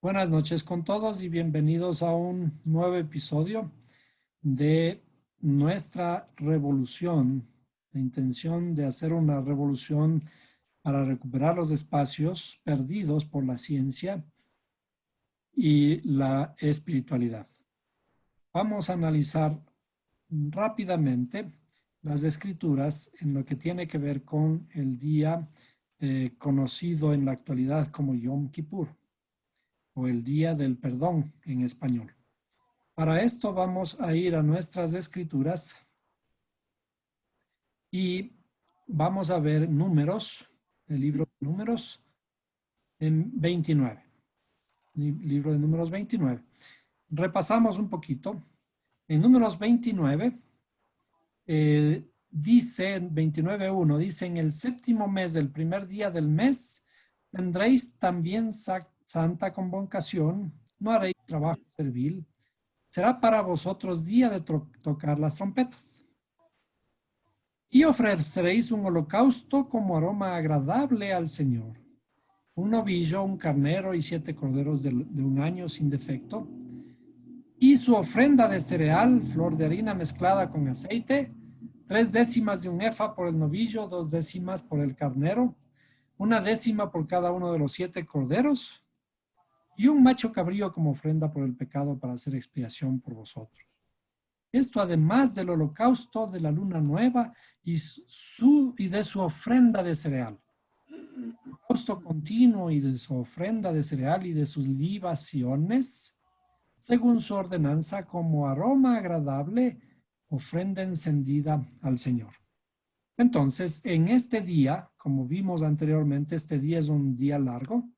Buenas noches con todos y bienvenidos a un nuevo episodio de nuestra revolución. La intención de hacer una revolución para recuperar los espacios perdidos por la ciencia y la espiritualidad. Vamos a analizar rápidamente las escrituras en lo que tiene que ver con el día conocido en la actualidad como Yom Kippur, o el Día del Perdón en español. Para esto vamos a ir a nuestras escrituras y vamos a ver Números, el libro de Números en 29. Libro de Números 29. Repasamos un poquito. En Números 29 dice, en 29:1, dice: en el séptimo mes del primer día del mes tendréis también santa convocación, no haréis trabajo servil, será para vosotros día de tocar las trompetas. Y ofreceréis un holocausto como aroma agradable al Señor: un novillo, un carnero y 7 corderos de un año sin defecto. Y su ofrenda de cereal, flor de harina mezclada con aceite, 3 décimas de un efa por el novillo, 2 décimas por el carnero, 1 décima por cada uno de los 7 corderos, y un macho cabrío como ofrenda por el pecado para hacer expiación por vosotros. Esto además del holocausto de la luna nueva y de su ofrenda de cereal. Holocausto continuo y de su ofrenda de cereal y de sus libaciones, según su ordenanza, como aroma agradable, ofrenda encendida al Señor. Entonces, en este día, como vimos anteriormente, este día es un día largo,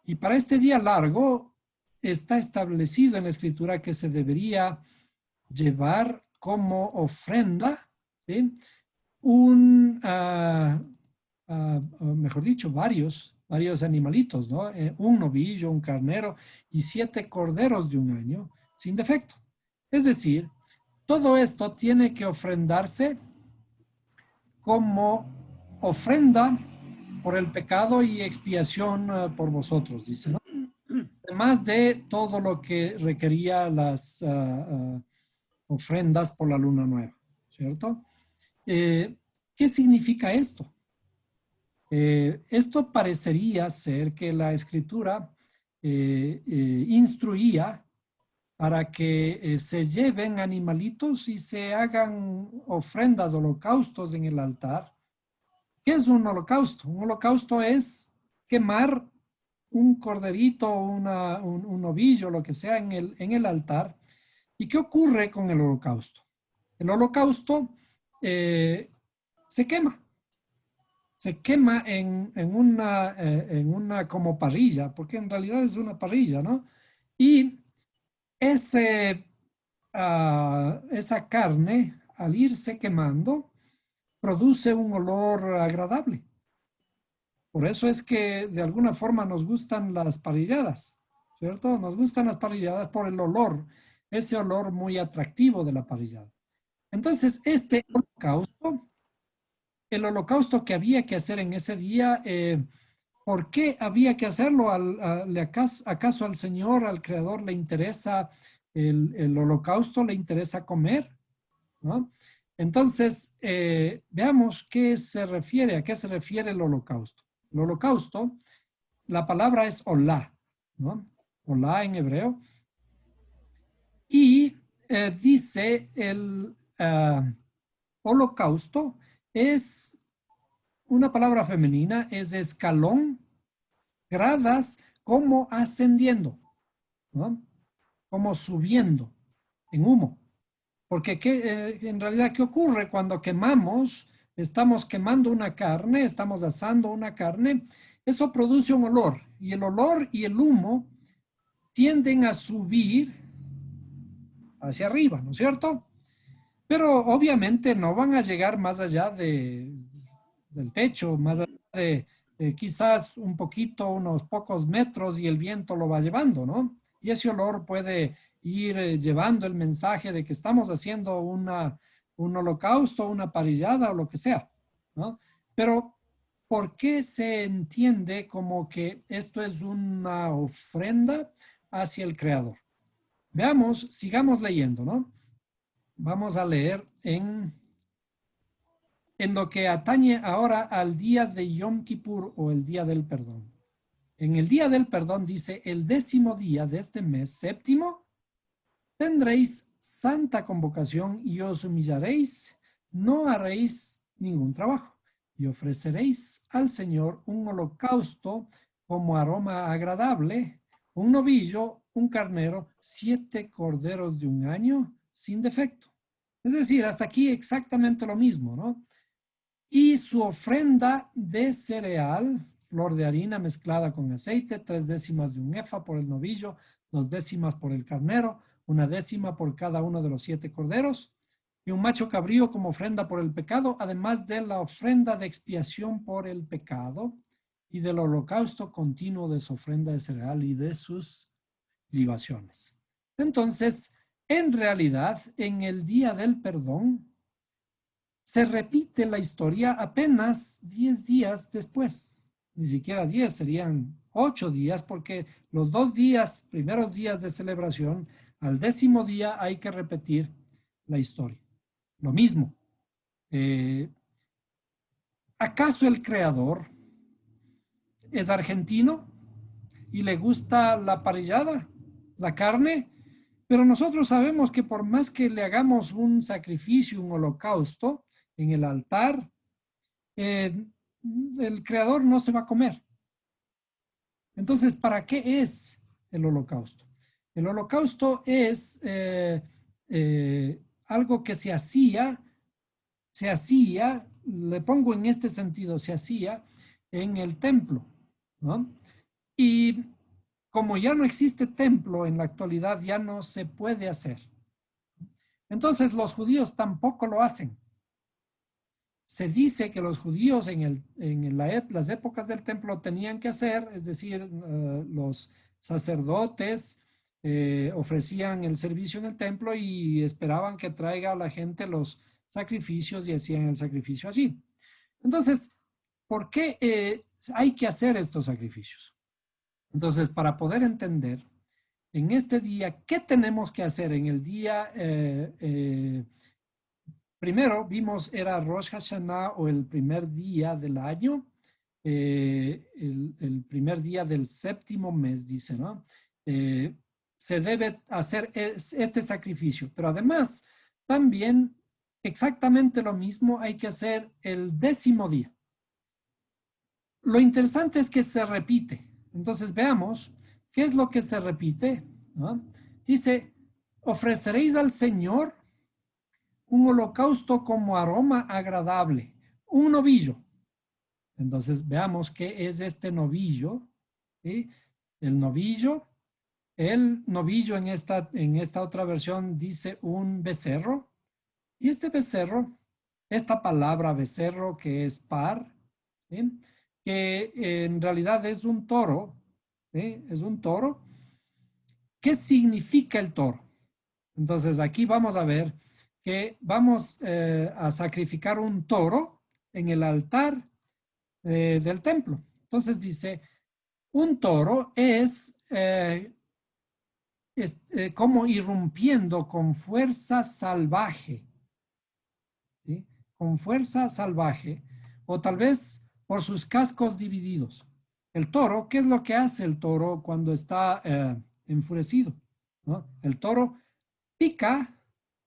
y para este día largo está establecido en la Escritura que se debería llevar como ofrenda, ¿sí? Mejor dicho, varios animalitos, ¿no? Un novillo, un carnero y 7 corderos de un año sin defecto. Es decir, todo esto tiene que ofrendarse como ofrenda por el pecado y expiación por vosotros, dice, ¿no? Además de todo lo que requería las ofrendas por la luna nueva, ¿cierto? ¿Qué significa esto? Esto parecería ser que la escritura instruía para que se lleven animalitos y se hagan ofrendas, holocaustos en el altar. ¿Qué es un holocausto? Un holocausto es quemar un corderito, un novillo, lo que sea, en el altar. ¿Y qué ocurre con el holocausto? El holocausto se quema. Se quema en una como parrilla, porque en realidad es una parrilla, ¿no? Y esa carne, al irse quemando, produce un olor agradable. Por eso es que de alguna forma nos gustan las parrilladas, ¿cierto? Nos gustan las parrilladas por el olor, ese olor muy atractivo de la parrillada. Entonces, el holocausto que había que hacer en ese día, ¿por qué había que hacerlo? ¿Acaso al Señor, al Creador, le interesa el holocausto, le interesa comer? ¿No? Entonces, veamos a qué se refiere el holocausto. El holocausto, la palabra es olá, ¿no? Olá en hebreo. Y dice el holocausto es una palabra femenina, es escalón, gradas, como ascendiendo, ¿no? Como subiendo en humo. Porque en realidad, ¿qué ocurre cuando quemamos? Estamos quemando una carne, estamos asando una carne, eso produce un olor, y el olor y el humo tienden a subir hacia arriba, ¿no es cierto? Pero obviamente no van a llegar más allá del techo, más allá de quizás un poquito, unos pocos metros, y el viento lo va llevando, ¿no? Y ese olor puede ir llevando el mensaje de que estamos haciendo un holocausto, una parrillada o lo que sea, ¿no? Pero ¿por qué se entiende como que esto es una ofrenda hacia el Creador? Veamos, sigamos leyendo, ¿no? Vamos a leer en lo que atañe ahora al día de Yom Kippur o el día del perdón. En el día del perdón dice, el 10º día de este mes séptimo, tendréis santa convocación y os humillaréis, no haréis ningún trabajo y ofreceréis al Señor un holocausto como aroma agradable, un novillo, un carnero, 7 corderos de un año sin defecto. Es decir, hasta aquí exactamente lo mismo, ¿no? Y su ofrenda de cereal, flor de harina mezclada con aceite, 3/10 de un efa por el novillo, 2/10 por el carnero, 1/10 por cada uno de los 7 corderos, y un macho cabrío como ofrenda por el pecado, además de la ofrenda de expiación por el pecado y del holocausto continuo de su ofrenda de cereal y de sus libaciones. Entonces, en realidad, en el día del perdón, se repite la historia apenas 10 días después. Ni siquiera 10, serían 8 días, porque los 2 días, primeros días de celebración, al 10º día hay que repetir la historia. Lo mismo. ¿Acaso el creador es argentino y le gusta la parrillada, la carne? Pero nosotros sabemos que por más que le hagamos un sacrificio, un holocausto en el altar, el creador no se va a comer. Entonces, ¿para qué es el holocausto? El holocausto es algo que se hacía, le pongo en este sentido, se hacía en el templo, ¿no? Y como ya no existe templo en la actualidad, ya no se puede hacer. Entonces los judíos tampoco lo hacen. Se dice que los judíos las épocas del templo tenían que hacer, es decir, los sacerdotes ofrecían el servicio en el templo y esperaban que traiga a la gente los sacrificios y hacían el sacrificio allí. Entonces, ¿por qué hay que hacer estos sacrificios? Entonces, para poder entender en este día, ¿qué tenemos que hacer en el día? Primero vimos era Rosh Hashanah o el primer día del año, el primer día del séptimo mes, dice, ¿no? Se debe hacer este sacrificio, pero además también exactamente lo mismo hay que hacer el 10º día. Lo interesante es que se repite. Entonces veamos qué es lo que se repite, ¿no? Dice, ofreceréis al Señor un holocausto como aroma agradable, un novillo. Entonces veamos qué es este novillo, ¿sí? El novillo en esta otra versión dice un becerro, y este becerro, esta palabra becerro que es par, ¿sí? Que en realidad es un toro, ¿sí? Es un toro. ¿Qué significa el toro? Entonces aquí vamos a ver que vamos a sacrificar un toro en el altar del templo. Entonces dice, un toro es como irrumpiendo con fuerza salvaje, ¿sí? Con fuerza salvaje, o tal vez por sus cascos divididos. El toro, ¿qué es lo que hace el toro cuando está enfurecido? ¿No? El toro pica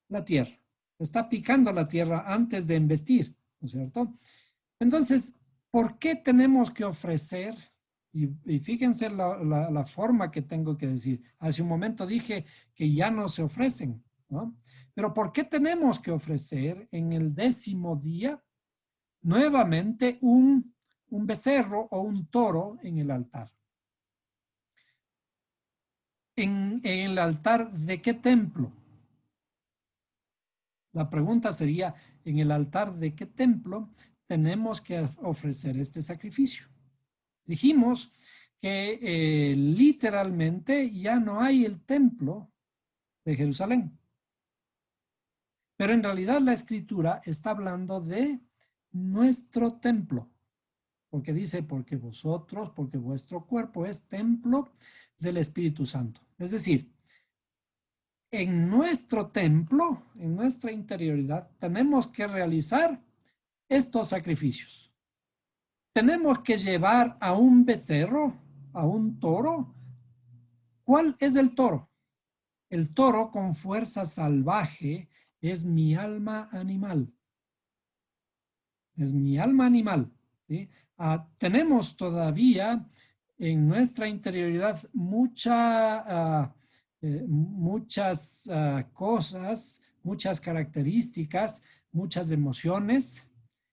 la tierra, está picando la tierra antes de embestir, ¿no es cierto? Entonces, ¿por qué tenemos que ofrecer? Y fíjense la forma que tengo que decir. Hace un momento dije que ya no se ofrecen, ¿no? Pero ¿por qué tenemos que ofrecer en el 10º día nuevamente un becerro o un toro en el altar? ¿En el altar de qué templo? La pregunta sería, ¿en el altar de qué templo tenemos que ofrecer este sacrificio? Dijimos que literalmente ya no hay el templo de Jerusalén. Pero en realidad la escritura está hablando de nuestro templo. porque dice, porque vosotros, porque vuestro cuerpo es templo del Espíritu Santo. Es decir, en nuestro templo, en nuestra interioridad, tenemos que realizar estos sacrificios. Tenemos que llevar a un becerro, a un toro. ¿Cuál es el toro? El toro con fuerza salvaje es mi alma animal. Es mi alma animal. ¿Sí? Tenemos todavía en nuestra interioridad muchas cosas, muchas características, muchas emociones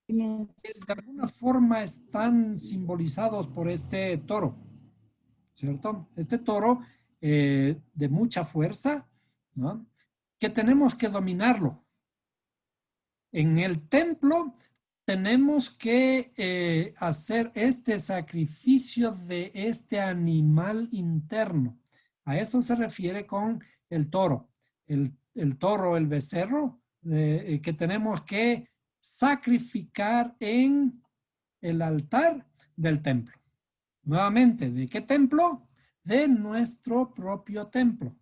que de alguna forma están simbolizados por este toro, ¿cierto? Este toro de mucha fuerza, ¿no? Que tenemos que dominarlo. En el templo tenemos que hacer este sacrificio de este animal interno. A eso se refiere con el toro. El toro, el becerro, que tenemos que sacrificar en el altar del templo. Nuevamente, ¿de qué templo? De nuestro propio templo.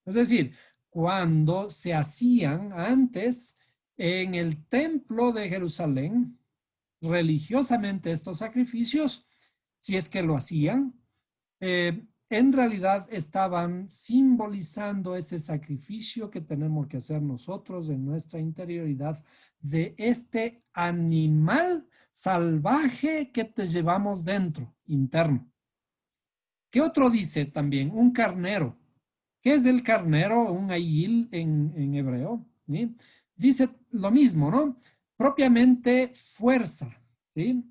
Es decir, cuando se hacían antes en el templo de Jerusalén, religiosamente estos sacrificios, si es que lo hacían, en realidad estaban simbolizando ese sacrificio que tenemos que hacer nosotros en nuestra interioridad de este animal salvaje que te llevamos dentro, interno. ¿Qué otro dice también? Un carnero. ¿Qué es el carnero? Un ayil en hebreo. ¿Sí? Dice lo mismo, ¿no? Propiamente fuerza. ¿Sí?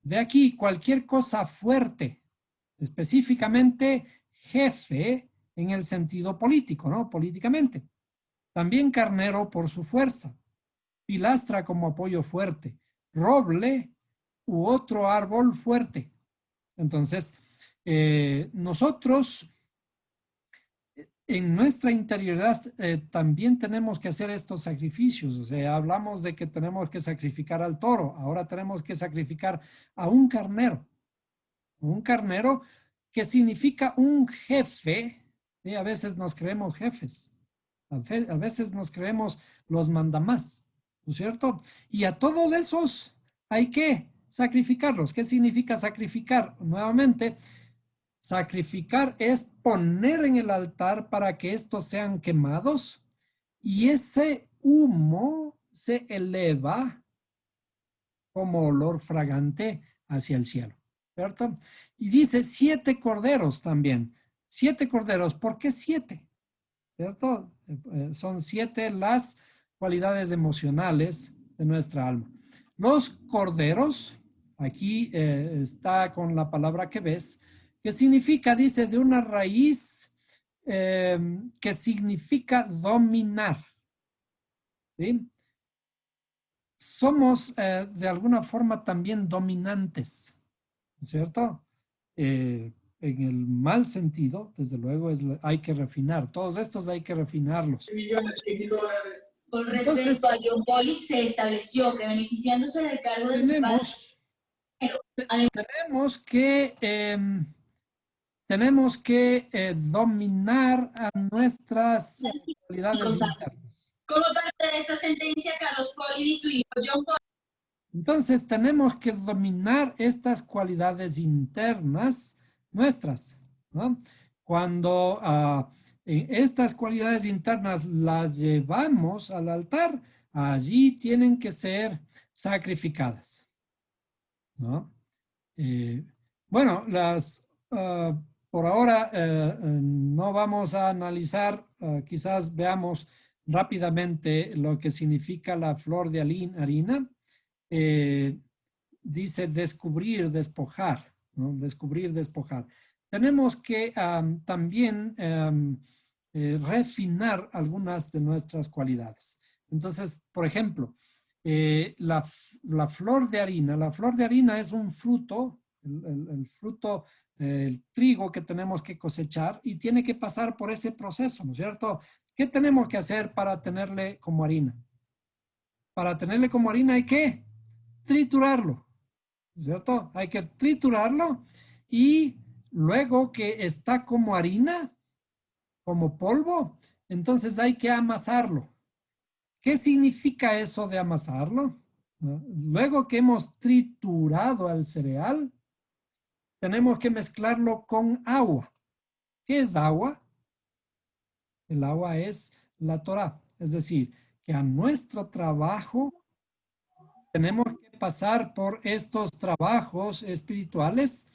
De aquí cualquier cosa fuerte, específicamente jefe en el sentido político, ¿no? Políticamente. También carnero por su fuerza. Pilastra como apoyo fuerte. Roble u otro árbol fuerte. Entonces, nosotros en nuestra interioridad también tenemos que hacer estos sacrificios. O sea, hablamos de que tenemos que sacrificar al toro, ahora tenemos que sacrificar a un carnero. Un carnero que significa un jefe. Y a veces nos creemos jefes, a veces nos creemos los mandamás, ¿no es cierto? Y a todos esos hay que sacrificarlos. ¿Qué significa sacrificar? Nuevamente, sacrificar es poner en el altar para que estos sean quemados y ese humo se eleva como olor fragante hacia el cielo, ¿cierto? Y dice 7 corderos también. 7 corderos, ¿por qué 7? ¿Cierto? Son 7 las cualidades emocionales de nuestra alma. Los corderos, aquí está con la palabra que ves, que significa, dice, de una raíz que significa dominar. ¿Sí? Somos de alguna forma también dominantes, ¿cierto? En el mal sentido, desde luego, hay que refinar. Todos estos hay que refinarlos. Con respecto a John Pollitt, se estableció que beneficiándose del cargo de su padre, tenemos que dominar a nuestras cualidades internas. como parte de esta sentencia, Carlos Pollitt y su hijo John Pollitt. Entonces tenemos que dominar estas cualidades internas nuestras, ¿no? Cuando estas cualidades internas las llevamos al altar, allí tienen que ser sacrificadas, ¿no? Bueno, por ahora no vamos a analizar, quizás veamos rápidamente lo que significa la flor de harina. Dice descubrir, despojar, ¿no? Descubrir, despojar. Tenemos que también refinar algunas de nuestras cualidades. Entonces, por ejemplo, la flor de harina es un fruto, el fruto, el trigo que tenemos que cosechar y tiene que pasar por ese proceso, ¿no es cierto? ¿Qué tenemos que hacer para tenerle como harina? Para tenerle como harina hay que triturarlo. ¿cierto? Hay que triturarlo y luego que está como harina, como polvo, entonces hay que amasarlo. ¿Qué significa eso de amasarlo? ¿No? Luego que hemos triturado al cereal, tenemos que mezclarlo con agua. ¿Qué es agua? El agua es la Torá. Es decir, que a nuestro trabajo tenemos que pasar por estos trabajos espirituales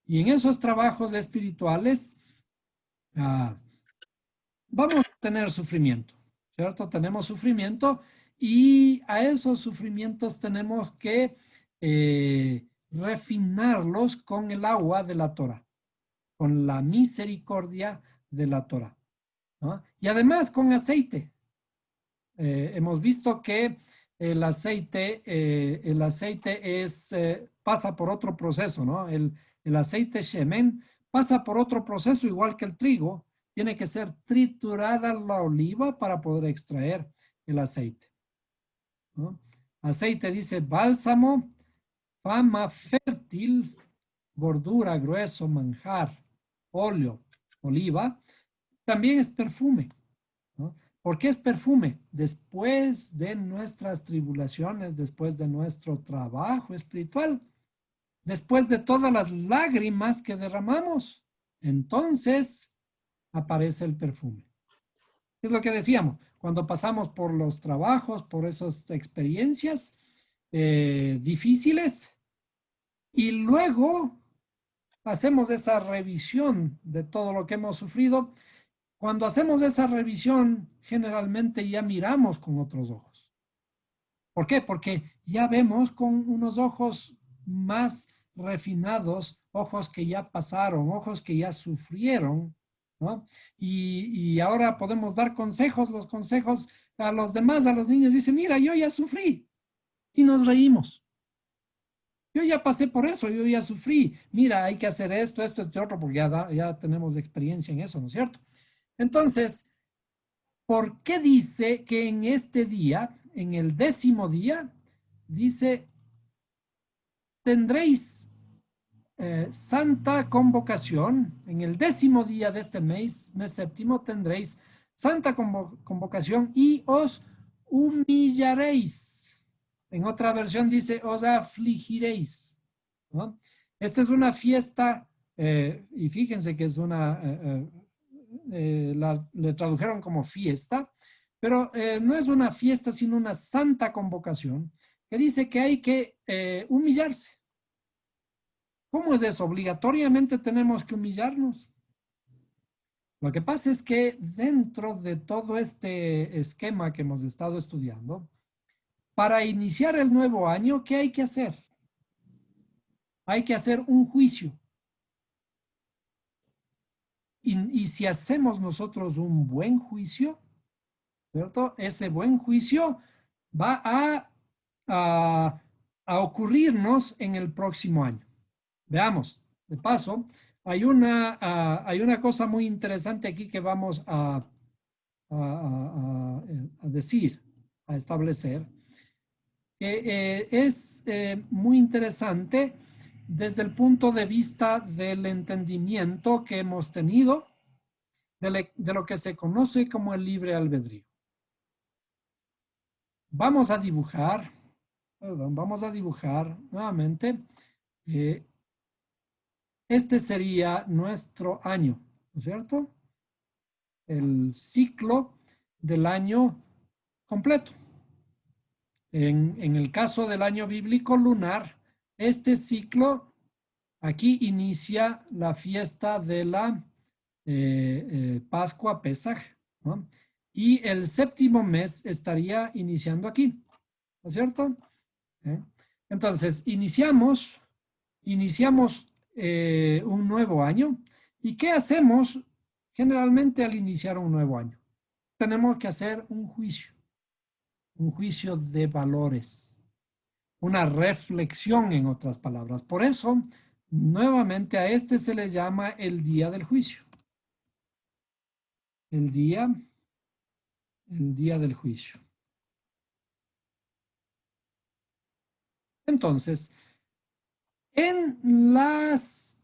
y en esos trabajos espirituales ah, vamos a tener sufrimiento, ¿cierto? Tenemos sufrimiento y a esos sufrimientos tenemos que refinarlos con el agua de la Torah, con la misericordia de la Torah, ¿no? Y además con aceite. Hemos visto que el aceite pasa por otro proceso, ¿no? El aceite shemen pasa por otro proceso igual que el trigo. Tiene que ser triturada la oliva para poder extraer el aceite, ¿no? Aceite dice bálsamo, fama fértil, gordura, grueso, manjar, óleo, oliva. También es perfume, ¿no? ¿Por qué es perfume? Después de nuestras tribulaciones, después de nuestro trabajo espiritual, después de todas las lágrimas que derramamos, entonces aparece el perfume. Es lo que decíamos, cuando pasamos por los trabajos, por esas experiencias difíciles y luego hacemos esa revisión de todo lo que hemos sufrido. Cuando hacemos esa revisión, generalmente ya miramos con otros ojos. ¿Por qué? Porque ya vemos con unos ojos más refinados, ojos que ya pasaron, ojos que ya sufrieron, ¿no? Y ahora podemos dar consejos, los consejos a los demás, a los niños. Dicen, mira, yo ya sufrí y nos reímos. Yo ya pasé por eso, yo ya sufrí. Mira, hay que hacer esto, esto, este otro, porque ya tenemos experiencia en eso, ¿no es cierto? Entonces, ¿por qué dice que en este día, en el 10º día, dice, tendréis santa convocación, en el 10º día de este mes séptimo, tendréis santa convocación y os humillaréis. En otra versión dice, os afligiréis, ¿no? Esta es una fiesta, y fíjense que es le tradujeron como fiesta, pero no es una fiesta, sino una santa convocación que dice que hay que humillarse. ¿Cómo es eso? ¿Obligatoriamente tenemos que humillarnos? Lo que pasa es que dentro de todo este esquema que hemos estado estudiando, para iniciar el nuevo año, ¿qué hay que hacer? Hay que hacer un juicio. Y si hacemos nosotros un buen juicio, ¿cierto? Ese buen juicio va a, a ocurrirnos en el próximo año. Veamos, de paso, hay una cosa muy interesante aquí que vamos a decir, a establecer, que es muy interesante desde el punto de vista del entendimiento que hemos tenido de lo que se conoce como el libre albedrío. Vamos a dibujar, vamos a dibujar nuevamente. Este sería nuestro año, ¿no es cierto? El ciclo del año completo. En el caso del año bíblico lunar, este ciclo aquí inicia la fiesta de la Pascua, Pesaj, ¿no? Y el séptimo mes estaría iniciando aquí, ¿no es cierto? Entonces, iniciamos un nuevo año. ¿Y qué hacemos generalmente al iniciar un nuevo año? Tenemos que hacer un juicio de valores, una reflexión en otras palabras. Por eso, nuevamente a este se le llama el día del juicio. El día del juicio. Entonces, En las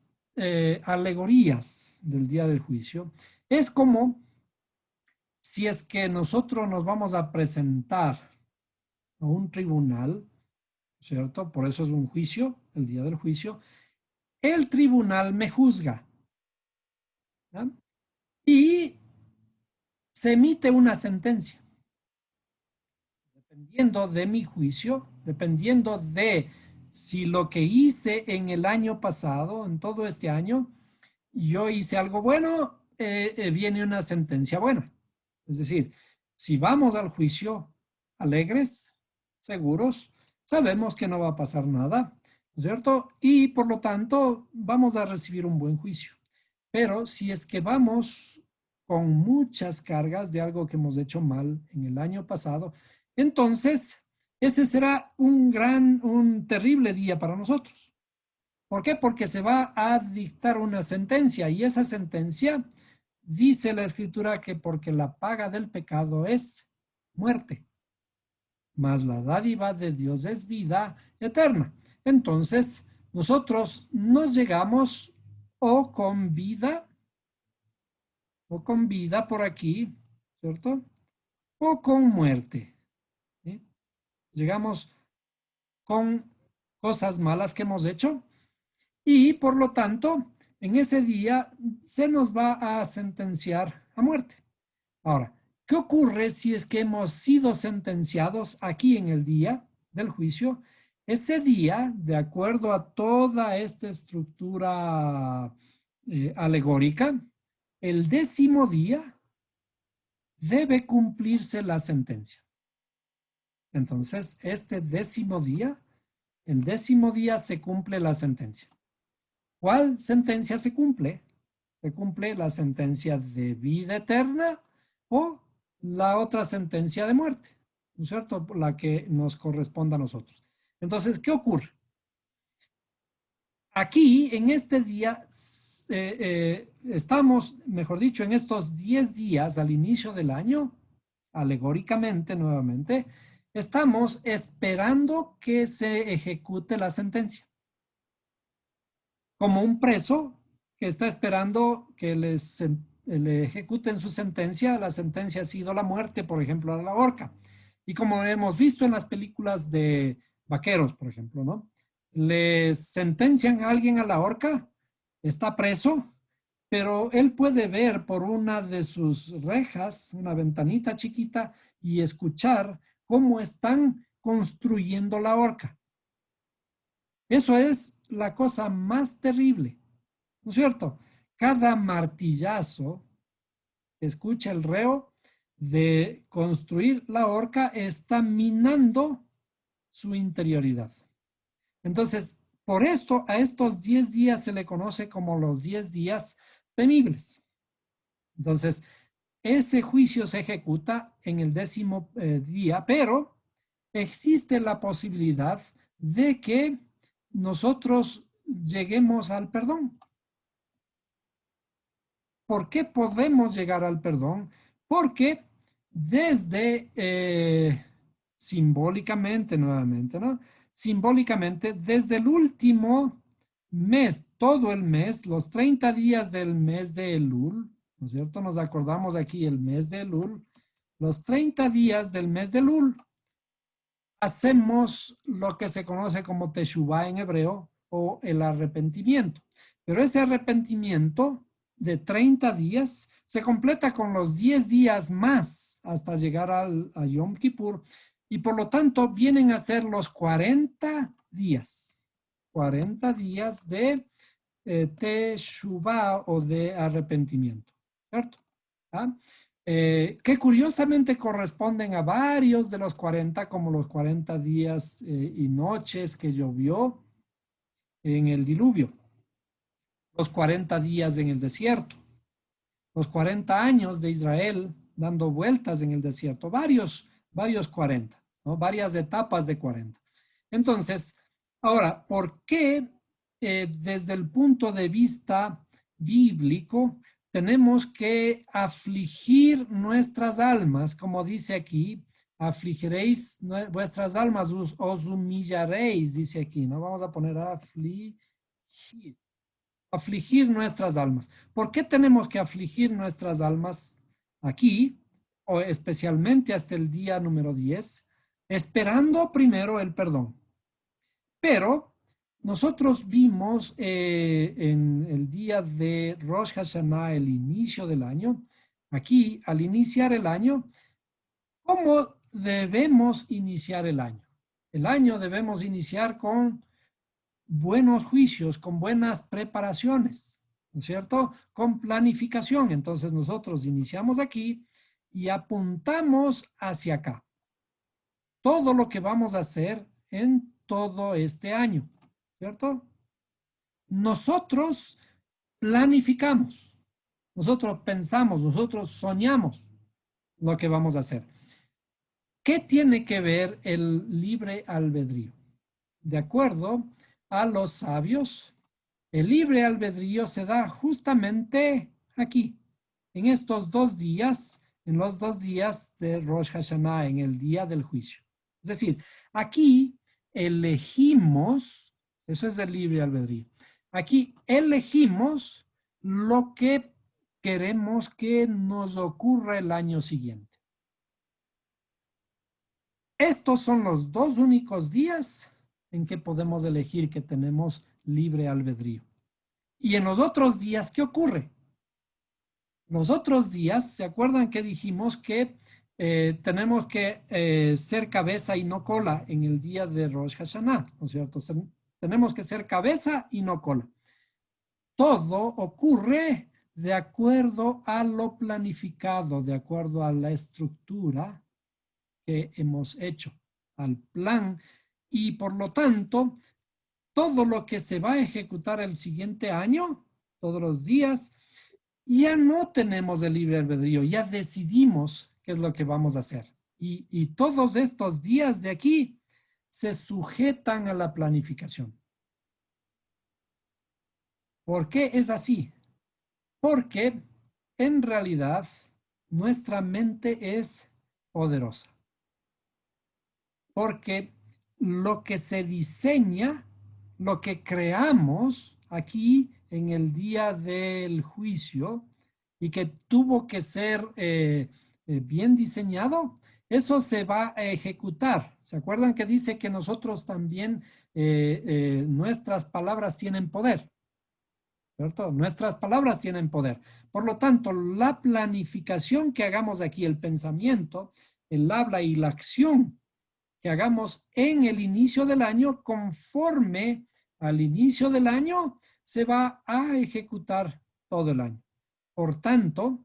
alegorías del día del juicio, es como si es que nosotros nos vamos a presentar a un tribunal, ¿cierto? Por eso es un juicio, el día del juicio. El tribunal me juzga, ¿ya? Y se emite una sentencia. Dependiendo de mi juicio, dependiendo de si lo que hice en el año pasado, en todo este año, yo hice algo bueno, viene una sentencia buena. Es decir, si vamos al juicio alegres, seguros, sabemos que no va a pasar nada, ¿no es cierto? Y por lo tanto vamos a recibir un buen juicio. Pero si es que vamos con muchas cargas de algo que hemos hecho mal en el año pasado, entonces ese será un terrible día para nosotros. ¿Por qué? Porque se va a dictar una sentencia y esa sentencia dice la escritura que porque la paga del pecado es muerte, mas la dádiva de Dios es vida eterna. Entonces, nosotros nos llegamos o con vida por aquí, ¿cierto? O con muerte. ¿Sí? Llegamos con cosas malas que hemos hecho y por lo tanto, en ese día se nos va a sentenciar a muerte. Ahora, ¿qué ocurre si es que hemos sido sentenciados aquí en el día del juicio? Ese día, de acuerdo a toda esta estructura alegórica, el 10º día debe cumplirse la sentencia. Entonces, este 10º día, el 10º día se cumple la sentencia. ¿Cuál sentencia se cumple? Se cumple la sentencia de vida eterna o la otra sentencia de muerte, ¿no es cierto? La que nos corresponde a nosotros. Entonces, ¿qué ocurre? Aquí, en este día, estamos, mejor dicho, en estos 10 días al inicio del año, alegóricamente, nuevamente, estamos esperando que se ejecute la sentencia. Como un preso que está esperando que le ejecuten su sentencia. La sentencia ha sido la muerte, por ejemplo, a la horca. Y como hemos visto en las películas de vaqueros, por ejemplo, ¿no? Les sentencian a alguien a la horca, está preso, pero él puede ver por una de sus rejas, una ventanita chiquita, y escuchar cómo están construyendo la horca. Eso es la cosa más terrible, ¿no es cierto? Cada martillazo que escucha el reo de construir la horca está minando su interioridad. Entonces, por esto a estos 10 días se le conoce como los 10 días temibles. Entonces, ese juicio se ejecuta en el 10º día, pero existe la posibilidad de que nosotros lleguemos al perdón. ¿Por qué podemos llegar al perdón? Porque desde, simbólicamente nuevamente, ¿no? Simbólicamente, desde el último mes, todo el mes, los 30 días del mes de Elul, ¿no es cierto? Nos acordamos aquí el mes de Elul, los 30 días del mes de Elul, hacemos lo que se conoce como Teshuvah en hebreo o el arrepentimiento. Pero ese arrepentimiento de 30 días se completa con los 10 días más hasta llegar a Yom Kippur y por lo tanto vienen a ser los 40 días. 40 días de Teshuvah o de arrepentimiento, ¿cierto? ¿Ah? Que curiosamente corresponden a varios de los 40, como los 40 días y noches que llovió en el diluvio, los 40 días en el desierto, los 40 años de Israel dando vueltas en el desierto, varios 40, ¿no? Varias etapas de 40. Entonces, ahora, ¿por qué desde el punto de vista bíblico tenemos que afligir nuestras almas, como dice aquí, afligiréis vuestras almas, os humillaréis, dice aquí, ¿no? Vamos a poner afligir. Afligir nuestras almas. ¿Por qué tenemos que afligir nuestras almas aquí, o especialmente hasta el día número 10? Esperando primero el perdón. Pero nosotros vimos en el día de Rosh Hashanah, el inicio del año, aquí, al iniciar el año, ¿cómo debemos iniciar el año? El año debemos iniciar con buenos juicios, con buenas preparaciones, ¿no es cierto? Con planificación. Entonces nosotros iniciamos aquí y apuntamos hacia acá. Todo lo que vamos a hacer en todo este año, ¿cierto? Nosotros planificamos, nosotros pensamos, nosotros soñamos lo que vamos a hacer. ¿Qué tiene que ver el libre albedrío? De acuerdo a los sabios, el libre albedrío se da justamente aquí, en estos 2 días, en los 2 días de Rosh Hashanah, en el día del juicio. Es decir, aquí elegimos, eso es el libre albedrío, aquí elegimos lo que queremos que nos ocurra el año siguiente. Estos son los 2 únicos días en que podemos elegir que tenemos libre albedrío. Y en los otros días, ¿qué ocurre? Los otros días, ¿se acuerdan que dijimos que tenemos que ser cabeza y no cola en el día de Rosh Hashanah? ¿No es cierto? Tenemos que ser cabeza y no cola. Todo ocurre de acuerdo a lo planificado, de acuerdo a la estructura que hemos hecho, al plan, y por lo tanto, todo lo que se va a ejecutar el siguiente año, todos los días, ya no tenemos el libre albedrío, ya decidimos qué es lo que vamos a hacer. Y todos estos días de aquí se sujetan a la planificación. ¿Por qué es así? Porque en realidad nuestra mente es poderosa. Porque lo que se diseña, lo que creamos aquí en el día del juicio y que tuvo que ser bien diseñado, eso se va a ejecutar. ¿Se acuerdan que dice que nosotros también, nuestras palabras tienen poder? ¿Cierto? Nuestras palabras tienen poder. Por lo tanto, la planificación que hagamos aquí, el pensamiento, el habla y la acción que hagamos en el inicio del año, conforme al inicio del año, se va a ejecutar todo el año. Por tanto,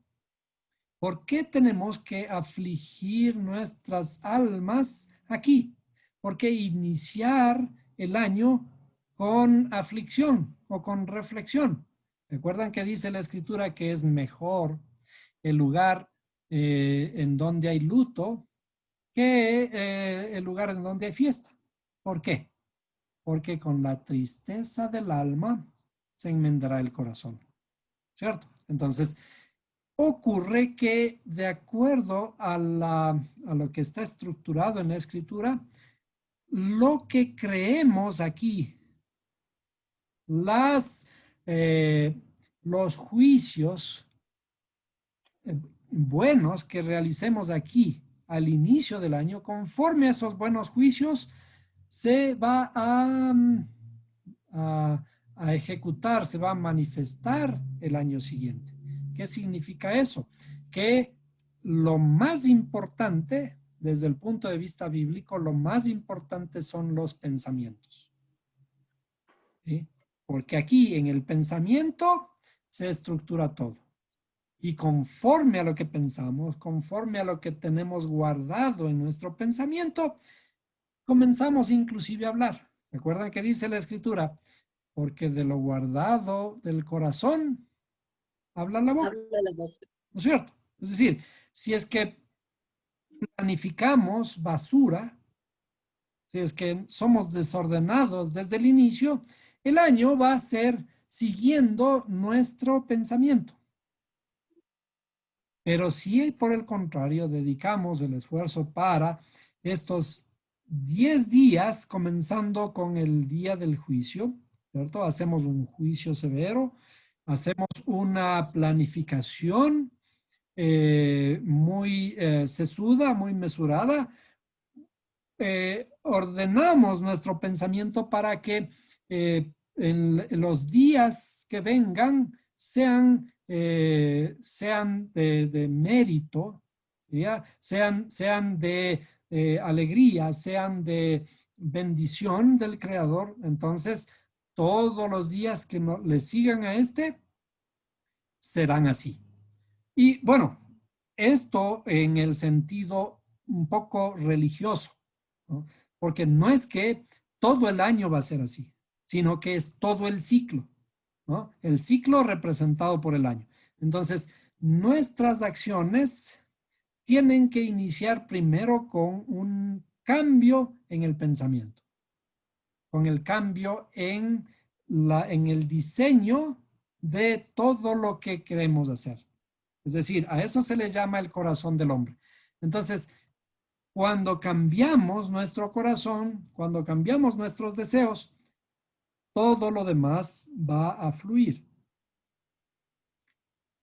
¿por qué tenemos que afligir nuestras almas aquí? ¿Por qué iniciar el año con aflicción o con reflexión? ¿Recuerdan que dice la escritura que es mejor el lugar en donde hay luto que el lugar en donde hay fiesta? ¿Por qué? Porque con la tristeza del alma se enmendará el corazón, ¿cierto? Entonces, ocurre que de acuerdo a lo que está estructurado en la escritura, lo que creemos aquí, los juicios buenos que realicemos aquí al inicio del año, conforme a esos buenos juicios, se va a ejecutar, se va a manifestar el año siguiente. ¿Qué significa eso? Que lo más importante, desde el punto de vista bíblico, lo más importante son los pensamientos. ¿Sí? Porque aquí en el pensamiento se estructura todo. Y conforme a lo que pensamos, conforme a lo que tenemos guardado en nuestro pensamiento, comenzamos inclusive a hablar. ¿Recuerdan que dice la escritura? Porque de lo guardado del corazón habla la boca. ¿No es cierto? Es decir, si es que planificamos basura, si es que somos desordenados desde el inicio, el año va a ser siguiendo nuestro pensamiento. Pero si por el contrario dedicamos el esfuerzo para estos 10 días, comenzando con el día del juicio, ¿cierto? Hacemos un juicio severo, hacemos una planificación muy sesuda, muy mesurada. Ordenamos nuestro pensamiento para que en los días que vengan sean de mérito, ¿ya? Sean de alegría, sean de bendición del Creador. Entonces, todos los días que no, le sigan a este serán así. Y bueno, esto en el sentido un poco religioso, ¿no? Porque no es que todo el año va a ser así, sino que es todo el ciclo, ¿no? El ciclo representado por el año. Entonces, nuestras acciones tienen que iniciar primero con un cambio en el pensamiento, con el cambio en el diseño de todo lo que queremos hacer. Es decir, a eso se le llama el corazón del hombre. Entonces, cuando cambiamos nuestro corazón, cuando cambiamos nuestros deseos, todo lo demás va a fluir.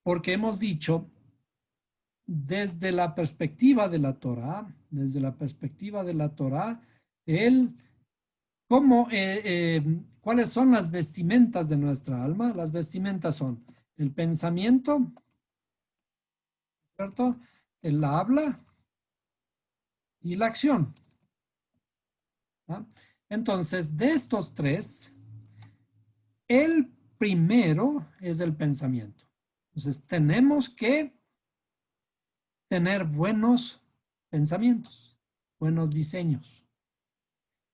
Porque hemos dicho, desde la perspectiva de la Torá, desde la perspectiva de la Torá, ¿cuáles son las vestimentas de nuestra alma? Las vestimentas son el pensamiento, ¿cierto? El habla y la acción. ¿Ah? Entonces, de estos tres, el primero es el pensamiento. Entonces, tenemos que tener buenos pensamientos, buenos diseños,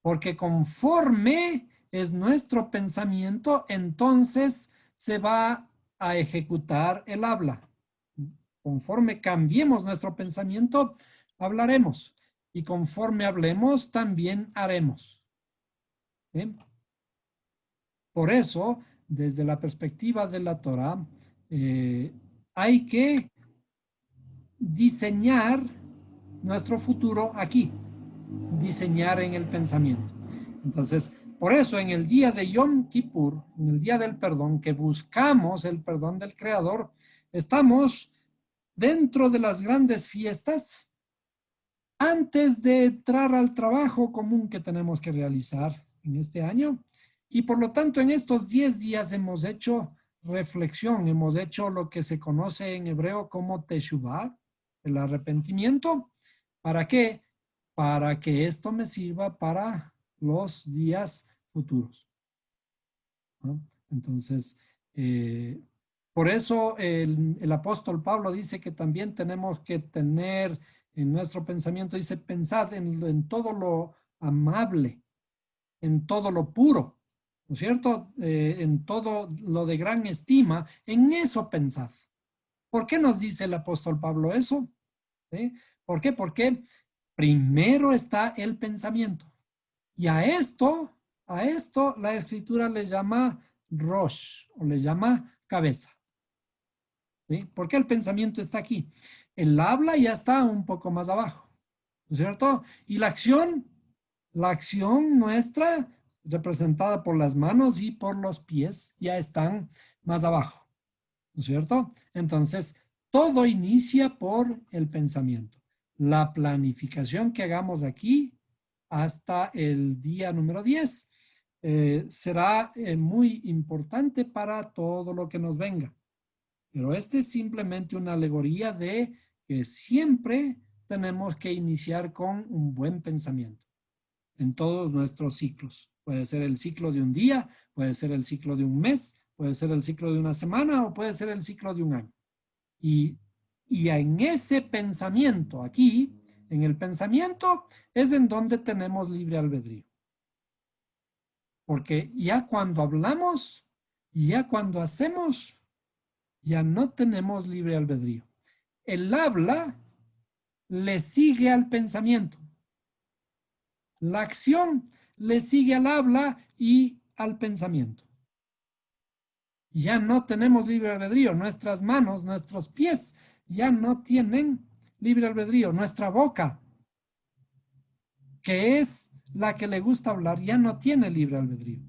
porque conforme es nuestro pensamiento, entonces se va a ejecutar el habla. Conforme cambiemos nuestro pensamiento, hablaremos. Y conforme hablemos, también haremos. ¿Bien? Por eso, desde la perspectiva de la Torah, hay que diseñar nuestro futuro aquí, diseñar en el pensamiento. Entonces, por eso en el día de Yom Kippur, en el día del perdón, que buscamos el perdón del Creador, estamos dentro de las grandes fiestas antes de entrar al trabajo común que tenemos que realizar en este año. Y por lo tanto, en estos 10 días hemos hecho reflexión, hemos hecho lo que se conoce en hebreo como teshuvah, el arrepentimiento. ¿Para qué? Para que esto me sirva para los días futuros, ¿no? Entonces, por eso el apóstol Pablo dice que también tenemos que tener en nuestro pensamiento, dice, pensad en todo lo amable, en todo lo puro, ¿no es cierto? En todo lo de gran estima, en eso pensad. ¿Por qué nos dice el apóstol Pablo eso? ¿Sí? ¿Por qué? Porque primero está el pensamiento. Y a esto la escritura le llama Rosh o le llama cabeza. ¿Sí? ¿Por qué el pensamiento está aquí? El habla ya está un poco más abajo, ¿no es cierto? Y la acción nuestra, representada por las manos y por los pies, ya están más abajo, ¿no es cierto? Entonces, todo inicia por el pensamiento. La planificación que hagamos aquí hasta el día número 10 será muy importante para todo lo que nos venga. Pero este es simplemente una alegoría de que siempre tenemos que iniciar con un buen pensamiento en todos nuestros ciclos. Puede ser el ciclo de un día, puede ser el ciclo de un mes, puede ser el ciclo de una semana o puede ser el ciclo de un año. Y en ese pensamiento, aquí, en el pensamiento, es en donde tenemos libre albedrío. Porque ya cuando hablamos, ya cuando hacemos, ya no tenemos libre albedrío. El habla le sigue al pensamiento. La acción le sigue al habla y al pensamiento. Ya no tenemos libre albedrío. Nuestras manos, nuestros pies ya no tienen libre albedrío. Nuestra boca, que es la que le gusta hablar, ya no tiene libre albedrío.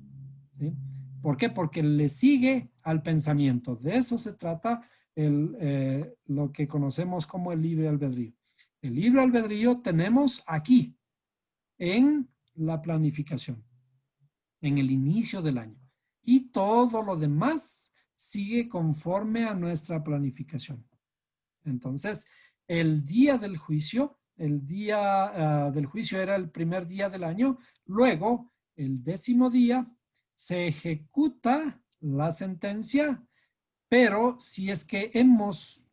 ¿Sí? ¿Por qué? Porque le sigue al pensamiento. De eso se trata lo que conocemos como el libre albedrío. El libre albedrío tenemos aquí, en la planificación, en el inicio del año. Y todo lo demás sigue conforme a nuestra planificación. Entonces, el día del juicio, del juicio era el primer día del año. Luego, el 10º día, se ejecuta la sentencia, pero si es que hemos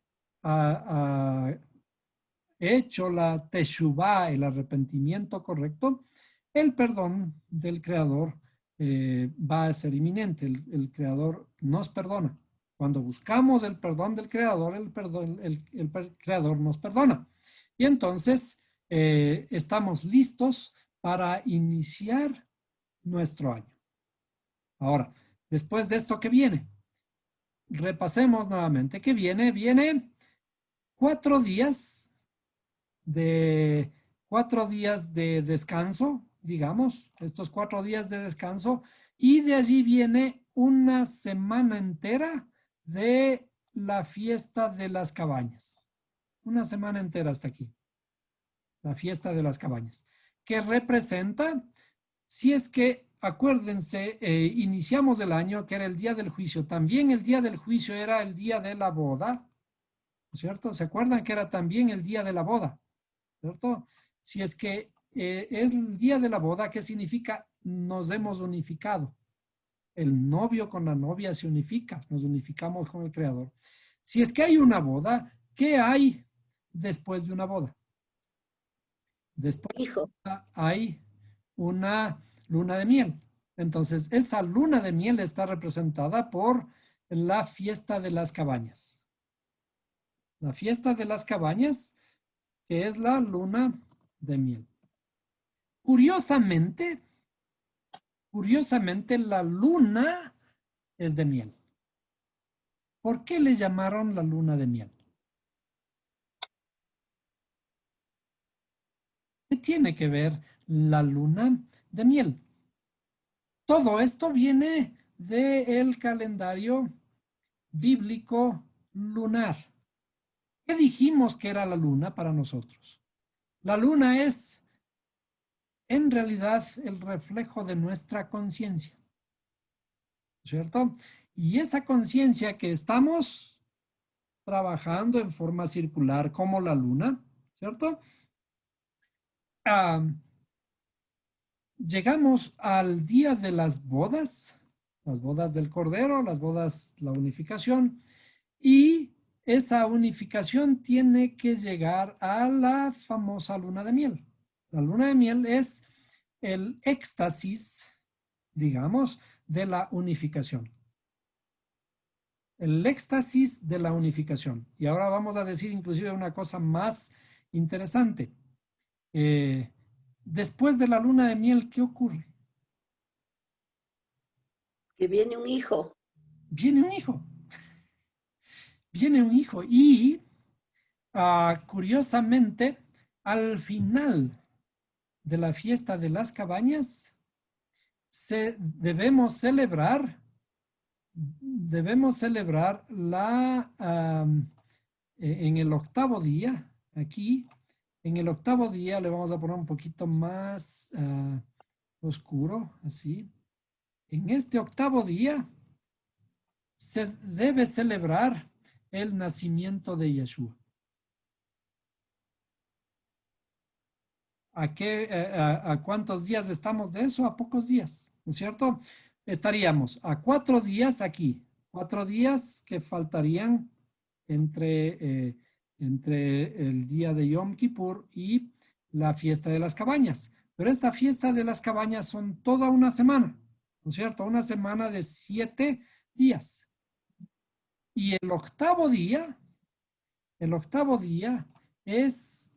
hecho la teshuvá, el arrepentimiento correcto, el perdón del Creador va a ser inminente. El Creador nos perdona. Cuando buscamos el perdón del Creador, el Creador nos perdona. Y entonces estamos listos para iniciar nuestro año. Ahora, después de esto, ¿qué viene? Repasemos nuevamente. ¿Qué viene? Viene 4 días de 4 días de descanso, digamos, estos 4 días de descanso, y de allí viene una semana entera de la fiesta de las cabañas. Una semana entera hasta aquí. La fiesta de las cabañas. Que representa, si es que, acuérdense, iniciamos el año que era el día del juicio. También el día del juicio era el día de la boda, ¿cierto? ¿Se acuerdan que era también el día de la boda? ¿Cierto? Si es que es el día de la boda, ¿qué significa? Nos hemos unificado. El novio con la novia se unifica, nos unificamos con el Creador. Si es que hay una boda, ¿qué hay después de una boda? Después Hijo. hay una luna de miel. Entonces, esa luna de miel está representada por la fiesta de las cabañas. La fiesta de las cabañas, que es la luna de miel. Curiosamente, la luna es de miel. ¿Por qué le llamaron la luna de miel? ¿Qué tiene que ver la luna de miel? Todo esto viene del calendario bíblico lunar. ¿Qué dijimos que era la luna para nosotros? La luna es, en realidad, el reflejo de nuestra conciencia, ¿cierto? Y esa conciencia que estamos trabajando en forma circular como la luna, ¿cierto? Llegamos al día de las bodas del Cordero, las bodas, la unificación, y esa unificación tiene que llegar a la famosa luna de miel. La luna de miel es el éxtasis, digamos, de la unificación. El éxtasis de la unificación. Y ahora vamos a decir inclusive una cosa más interesante. Después de la luna de miel, ¿qué ocurre? Que viene un hijo. Viene un hijo. Viene un hijo. Y curiosamente, al final de la fiesta de las cabañas, debemos celebrar en el 8º día, aquí, en el 8º día le vamos a poner un poquito más oscuro, así. En este 8º día se debe celebrar el nacimiento de Yeshua. ¿A cuántos días estamos de eso? A pocos días, ¿no es cierto? Estaríamos a 4 días aquí, 4 días que faltarían entre el día de Yom Kippur y la fiesta de las cabañas. Pero esta fiesta de las cabañas son toda una semana, ¿no es cierto? Una semana de 7 días. Y el 8º día es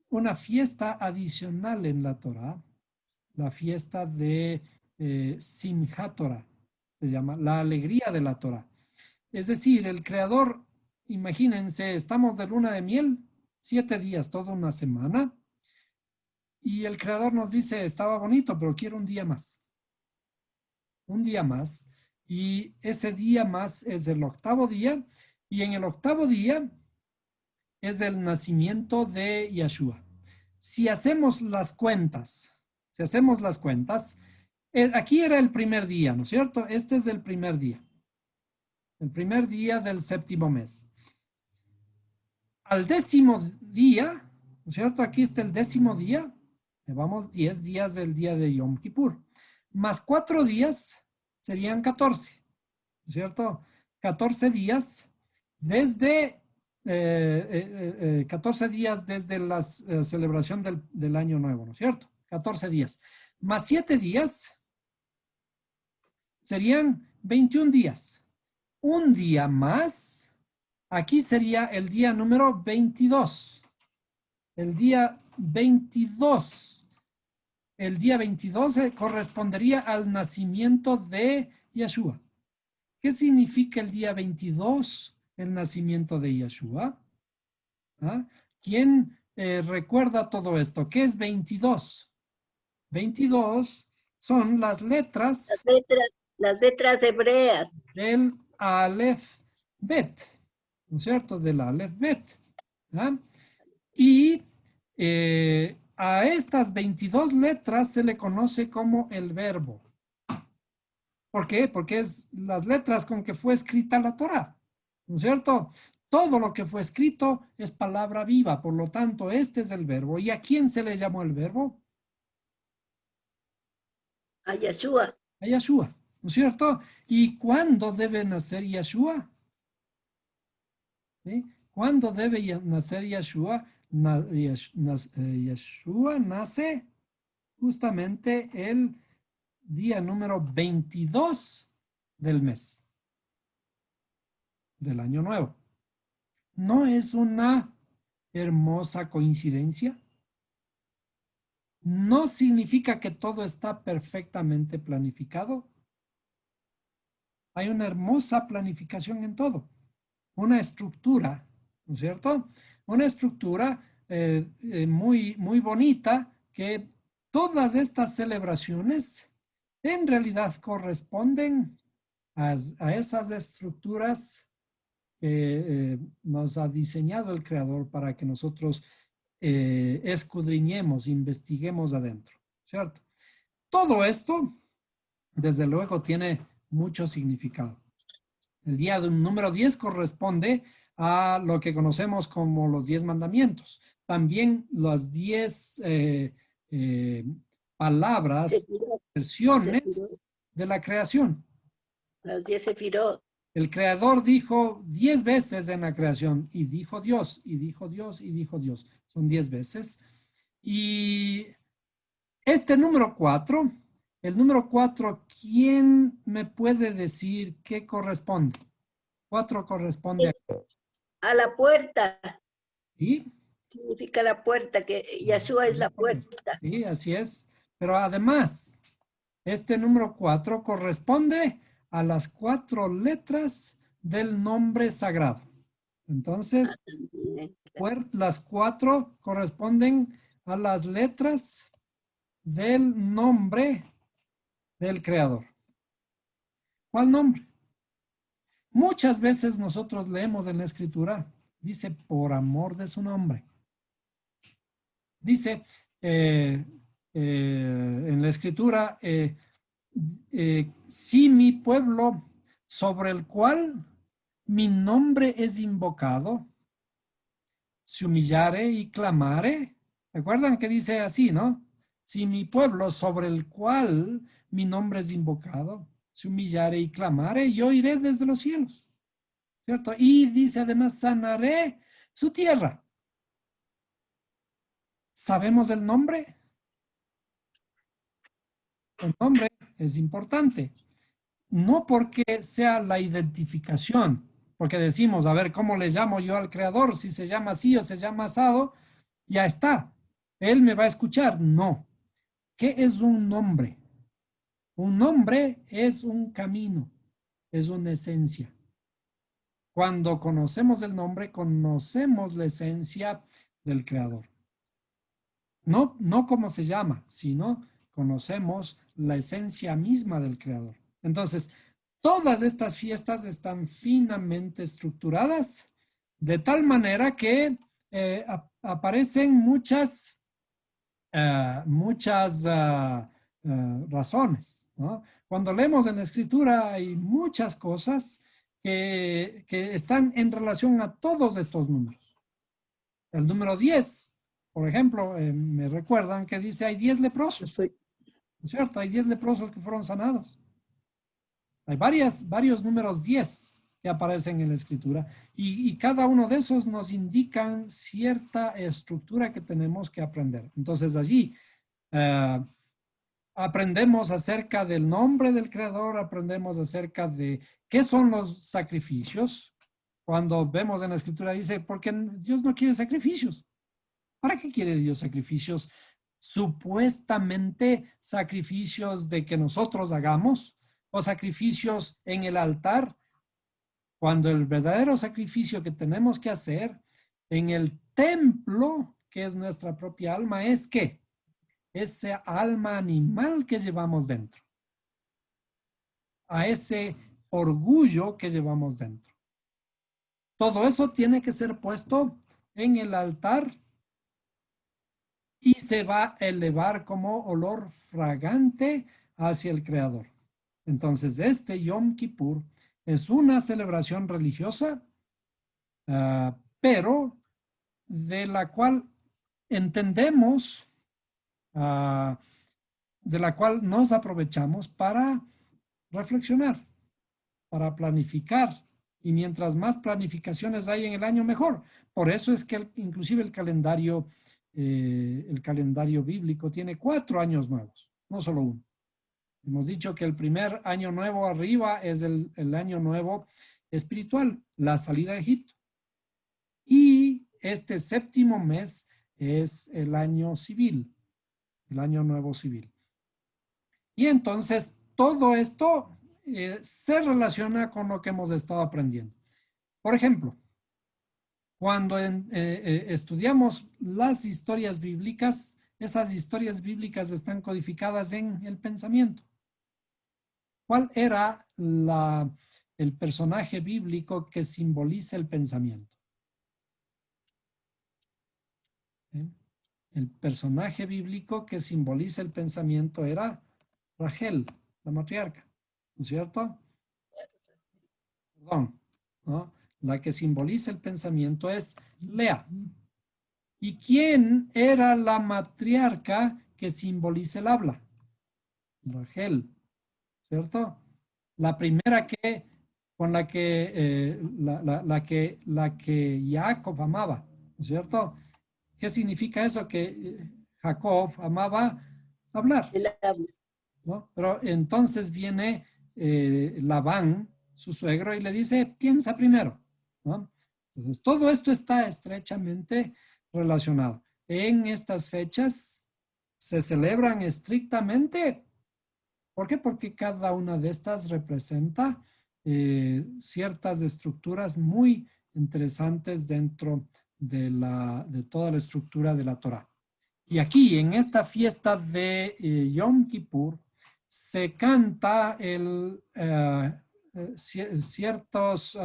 una fiesta adicional en la Torah, la fiesta de Simchat Torah, se llama la alegría de la Torah. Es decir, el Creador, imagínense, estamos de luna de miel, 7 días, toda una semana, y el Creador nos dice, estaba bonito, pero quiero un día más. Un día más. Y ese día más es el 8º día, y en el 8º día es el nacimiento de Yeshua. Si hacemos las cuentas, aquí era el primer día, ¿no es cierto? Este es el primer día del 7º mes. Al 10º día, ¿no es cierto? Aquí está el 10º día, llevamos 10 días del día de Yom Kippur, más 4 días serían 14, ¿no es cierto? 14 días desde 14 días desde la celebración del año nuevo, ¿no es cierto? 14 días. Más 7 días serían 21 días. Un día más, aquí sería el día número 22. El día 22. El día 22 correspondería al nacimiento de Yeshua. ¿Qué significa el día 22? El nacimiento de Yeshua. ¿Ah? ¿Quién recuerda todo esto? ¿Qué es 22? 22 son las letras hebreas del Aleph Bet, ¿no es cierto? Del Aleph Bet. ¿Ah? Y a estas 22 letras se le conoce como el verbo. ¿Por qué? Porque es las letras con que fue escrita la Torá, ¿no es cierto? Todo lo que fue escrito es palabra viva, por lo tanto, este es el verbo. ¿Y a quién se le llamó el verbo? A Yeshua. A Yeshua, ¿no es cierto? ¿Y cuándo debe nacer Yeshua? ¿Sí? ¿Cuándo debe nacer Yeshua? Yeshua nace justamente el día número 22 del mes, del año nuevo. ¿No es una hermosa coincidencia? ¿No significa que todo está perfectamente planificado? Hay una hermosa planificación en todo. Una estructura, ¿no es cierto? Una estructura muy, muy bonita que todas estas celebraciones en realidad corresponden a esas estructuras que nos ha diseñado el Creador para que nosotros escudriñemos, investiguemos adentro, ¿cierto? Todo esto, desde luego, tiene mucho significado. El día número 10 corresponde a lo que conocemos como los 10 mandamientos. También las 10 palabras, versiones de la creación. Las 10 sefirot. El Creador dijo 10 veces en la creación, y dijo Dios, y dijo Dios, y dijo Dios. Son 10 veces. Y este número 4, el número 4, ¿quién me puede decir qué corresponde? 4 corresponde a la puerta. ¿Sí? Significa la puerta, que Yeshua es la puerta. Sí, así es. Pero además, este número 4 corresponde a las 4 letras del nombre sagrado. Entonces, las 4 corresponden a las letras del nombre del Creador. ¿Cuál nombre? Muchas veces nosotros leemos en la Escritura, dice, por amor de su nombre. Dice en la Escritura, si mi pueblo sobre el cual mi nombre es invocado, se humillare y clamare. ¿Recuerdan que dice así, no? Si mi pueblo sobre el cual mi nombre es invocado, se humillare y clamare, yo iré desde los cielos. ¿Cierto? Y dice además, sanaré su tierra. ¿Sabemos el nombre? El nombre es importante. No porque sea la identificación, porque decimos, a ver, ¿cómo le llamo yo al Creador? Si se llama así o se llama asado, ya está. Él me va a escuchar. No. ¿Qué es un nombre? Un nombre es un camino, es una esencia. Cuando conocemos el nombre, conocemos la esencia del Creador. No cómo se llama, sino conocemos la esencia misma del Creador. Entonces, todas estas fiestas están finamente estructuradas de tal manera que aparecen muchas razones, ¿no? Cuando leemos en la Escritura hay muchas cosas que están en relación a todos estos números. El número 10, por ejemplo, me recuerdan que dice hay 10 leprosos, ¿no es cierto? Hay 10 leprosos que fueron sanados. Hay varios números 10 que aparecen en la Escritura y cada uno de esos nos indican cierta estructura que tenemos que aprender. Entonces allí aprendemos acerca del nombre del Creador, aprendemos acerca de qué son los sacrificios. Cuando vemos en la Escritura dice, porque Dios no quiere sacrificios. ¿Para qué quiere Dios sacrificios? Supuestamente sacrificios de que nosotros hagamos o sacrificios en el altar, cuando el verdadero sacrificio que tenemos que hacer en el templo, que es nuestra propia alma, es que ese alma animal que llevamos dentro, a ese orgullo que llevamos dentro. Todo eso tiene que ser puesto en el altar y se va a elevar como olor fragante hacia el Creador. Entonces, este Yom Kippur es una celebración religiosa, pero de la cual entendemos, de la cual nos aprovechamos para reflexionar, para planificar. Y mientras más planificaciones hay en el año, mejor. Por eso es que inclusive el calendario bíblico tiene 4 años nuevos, no solo uno. Hemos dicho que el primer año nuevo arriba es el año nuevo espiritual, la salida de Egipto. Y este séptimo mes es el año civil, el año nuevo civil. Y entonces todo esto se relaciona con lo que hemos estado aprendiendo. Por ejemplo, cuando estudiamos las historias bíblicas, esas historias bíblicas están codificadas en el pensamiento. ¿Cuál era el personaje bíblico que simboliza el pensamiento? El personaje bíblico que simboliza el pensamiento era Rachel, la matriarca, ¿no es cierto? Perdón, ¿no? La que simboliza el pensamiento es Lea. ¿Y quién era la matriarca que simboliza el habla? Rachel, ¿cierto? La primera con la que Jacob amaba, ¿no es cierto? ¿Qué significa eso? Que Jacob amaba hablar, ¿no? Pero entonces viene Labán, su suegro, y le dice, piensa primero, ¿no? Entonces, todo esto está estrechamente relacionado. En estas fechas se celebran estrictamente. ¿Por qué? Porque cada una de estas representa ciertas estructuras muy interesantes dentro de toda la estructura de la Torá. Y aquí, en esta fiesta de Yom Kippur, se canta ciertas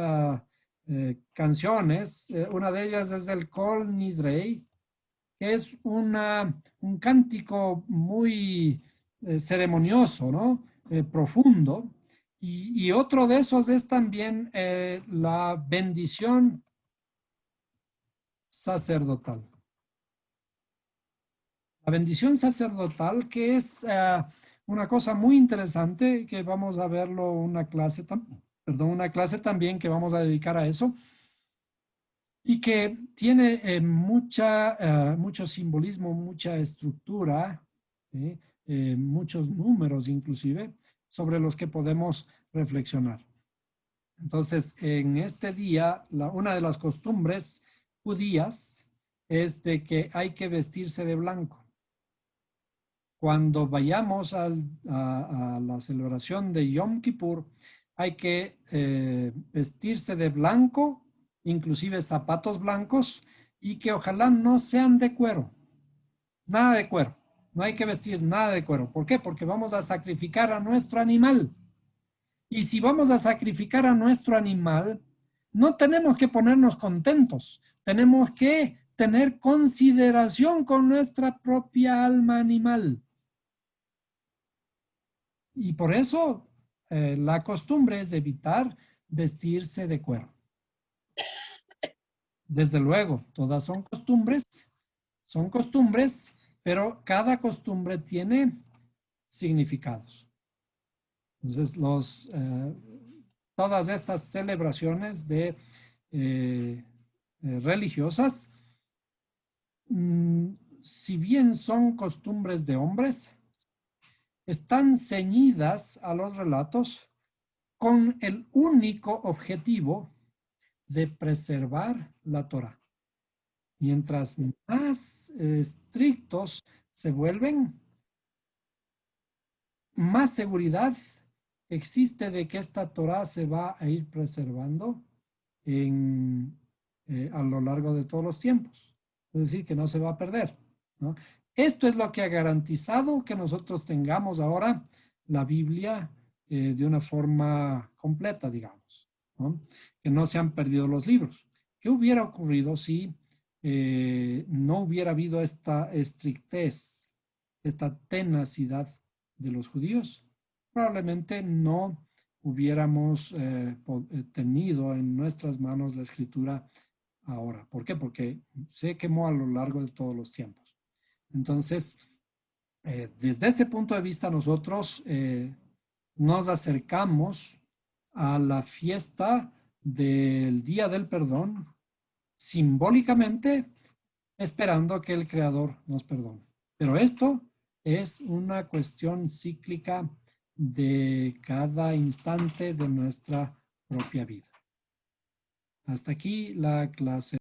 canciones. Una de ellas es el Kol Nidrei, que es un cántico muy ceremonioso, ¿no? Profundo. Y otro de esos es también la bendición sacerdotal. La bendición sacerdotal, que es una cosa muy interesante, que vamos a verlo una clase también que vamos a dedicar a eso, y que tiene mucho simbolismo, mucha estructura, muchos números inclusive, sobre los que podemos reflexionar. Entonces, en este día, una de las costumbres judías es de que hay que vestirse de blanco. Cuando vayamos a la celebración de Yom Kippur, hay que vestirse de blanco, inclusive zapatos blancos, y que ojalá no sean de cuero. Nada de cuero. No hay que vestir nada de cuero. ¿Por qué? Porque vamos a sacrificar a nuestro animal. Y si vamos a sacrificar a nuestro animal, no tenemos que ponernos contentos. Tenemos que tener consideración con nuestra propia alma animal. Y por eso la costumbre es evitar vestirse de cuero. Desde luego, todas son costumbres, pero cada costumbre tiene significados. Entonces, todas estas celebraciones religiosas, si bien son costumbres de hombres, están ceñidas a los relatos con el único objetivo de preservar la Torá. Mientras más estrictos se vuelven, más seguridad existe de que esta Torá se va a ir preservando a lo largo de todos los tiempos. Es decir, que no se va a perder, ¿no? Esto es lo que ha garantizado que nosotros tengamos ahora la Biblia de una forma completa, digamos, ¿no? Que no se han perdido los libros. ¿Qué hubiera ocurrido si no hubiera habido esta estrictez, esta tenacidad de los judíos? Probablemente no hubiéramos tenido en nuestras manos la escritura ahora. ¿Por qué? Porque se quemó a lo largo de todos los tiempos. Entonces, desde ese punto de vista nosotros nos acercamos a la fiesta del Día del Perdón simbólicamente esperando que el Creador nos perdone. Pero esto es una cuestión cíclica de cada instante de nuestra propia vida. Hasta aquí la clase.